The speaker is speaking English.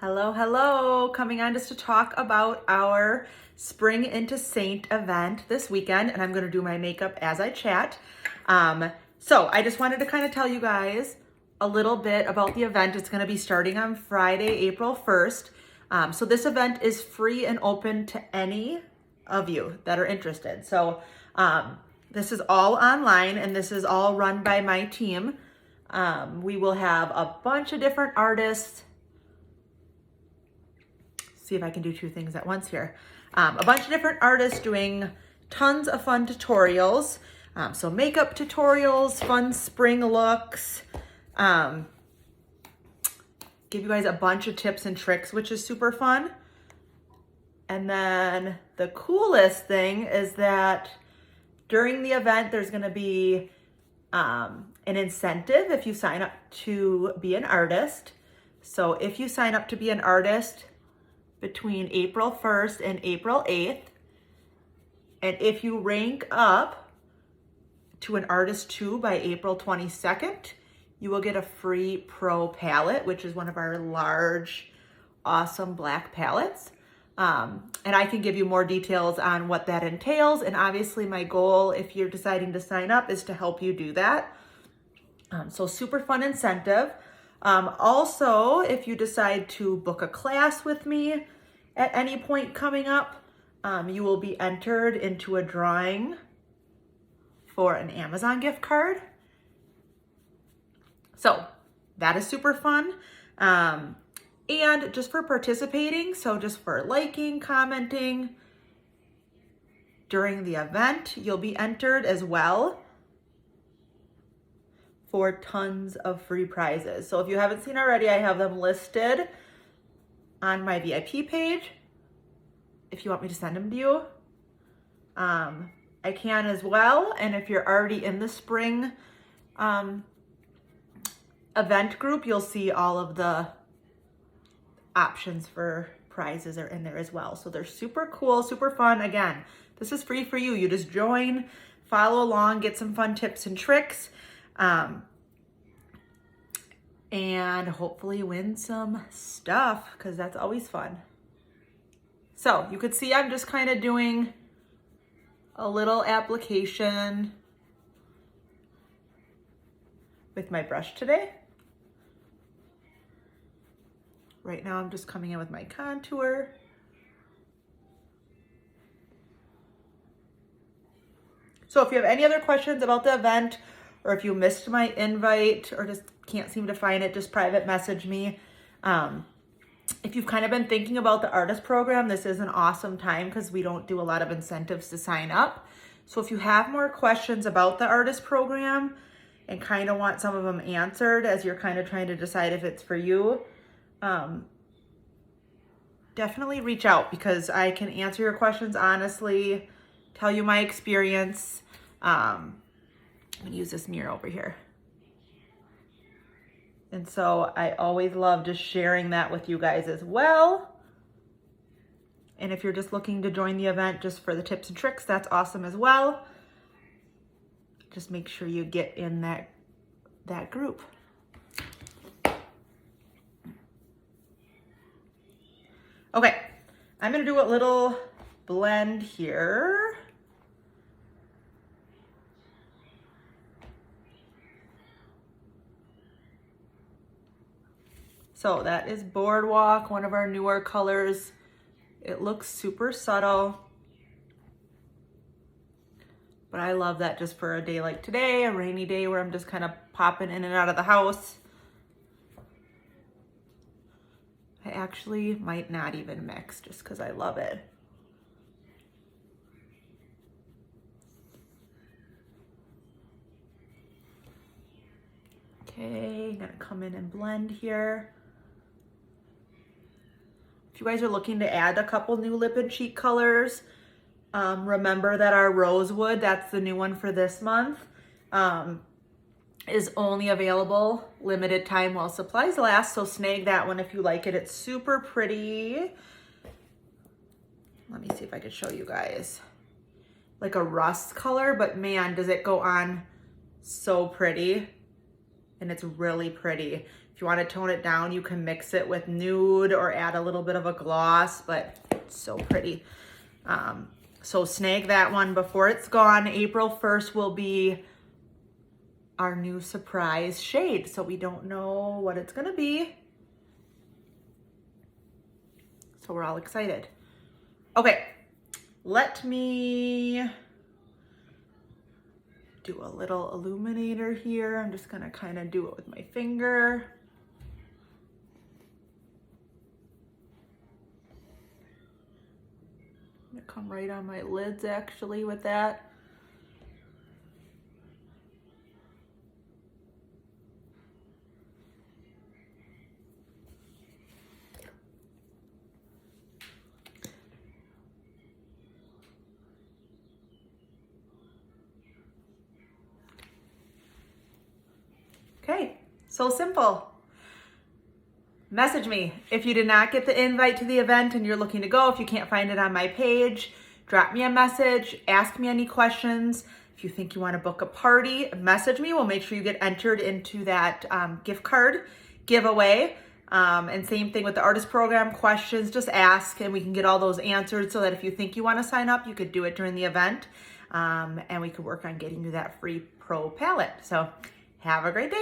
Hello, hello. Coming on just to talk about our Spring into Seint event this weekend, and I'm going to do my makeup as I chat. So I just wanted to kind of tell you guys a little bit about the event. It's going to be starting on Friday, April 1st. So this event is free and open to any of you that are interested. So this is all online, and this is all run by my team. We will have a bunch of different artists. See if I can do two things at once here. A bunch of different artists doing tons of fun tutorials. So makeup tutorials, fun spring looks, give you guys a bunch of tips and tricks, which is super fun. And then the coolest thing is that during the event, there's gonna be an incentive if you sign up to be an artist. So if you sign up to be an artist between April 1st and April 8th, and if you rank up to an artist 2 by April 22nd, you will get a free pro palette, which is one of our large, awesome black palettes. And I can give you more details on what that entails. And obviously my goal, if you're deciding to sign up, is to help you do that. So super fun incentive. Also, if you decide to book a class with me at any point coming up, you will be entered into a drawing for an Amazon gift card. So that is super fun. And just for participating, so just for liking, commenting during the event, you'll be entered as well for tons of free prizes. So if you haven't seen already, I have them listed on my VIP page. If you want me to send them to you, I can as well. And if you're already in the spring event group, you'll see all of the options for prizes are in there as well. So they're super cool, super fun. Again, this is free for you. You just join, follow along, get some fun tips and tricks, and hopefully win some stuff, because that's always fun. So you could see I'm just kind of doing a little application with my brush today. Right now I'm just coming in with my contour. So if you have any other questions about the event, or if you missed my invite or just can't seem to find it, just private message me. If you've kind of been thinking about the artist program, this is an awesome time because we don't do a lot of incentives to sign up. So if you have more questions about the artist program and kind of want some of them answered as you're kind of trying to decide if it's for you, definitely reach out, because I can answer your questions honestly, tell you my experience. I'm gonna use this mirror over here. And so I always love just sharing that with you guys as well. And if you're just looking to join the event just for the tips and tricks, that's awesome as well. Just make sure you get in that group. Okay, I'm gonna do a little blend here. So that is Boardwalk, one of our newer colors. It looks super subtle, but I love that just for a day like today, a rainy day where I'm just kind of popping in and out of the house. I actually might not even mix just because I love it. Okay, gonna come in and blend here. If you guys are looking to add a couple new lip and cheek colors, remember that our Rosewood, that's the new one for this month, is only available limited time while supplies last, so snag that one if you like it. It's super pretty. Let me see if I could show you guys. Like a rust color, but man, does it go on so pretty. And it's really pretty. If you want to tone it down, you can mix it with nude or add a little bit of a gloss, but it's so pretty. So snag that one before it's gone. April 1st will be our new surprise shade, so we don't know what it's gonna be. So we're all excited. Okay, let me do a little illuminator here. I'm just gonna kind of do it with my finger. I'm gonna come right on my lids actually with that. Okay, so simple. Message me if you did not get the invite to the event and you're looking to go. If you can't find it on my page, drop me a message, ask me any questions. If you think you want to book a party, message me. We'll make sure you get entered into that gift card giveaway. And same thing with the artist program questions, just ask and we can get all those answered so that if you think you want to sign up, you could do it during the event. And we could work on getting you that free pro palette. So have a great day.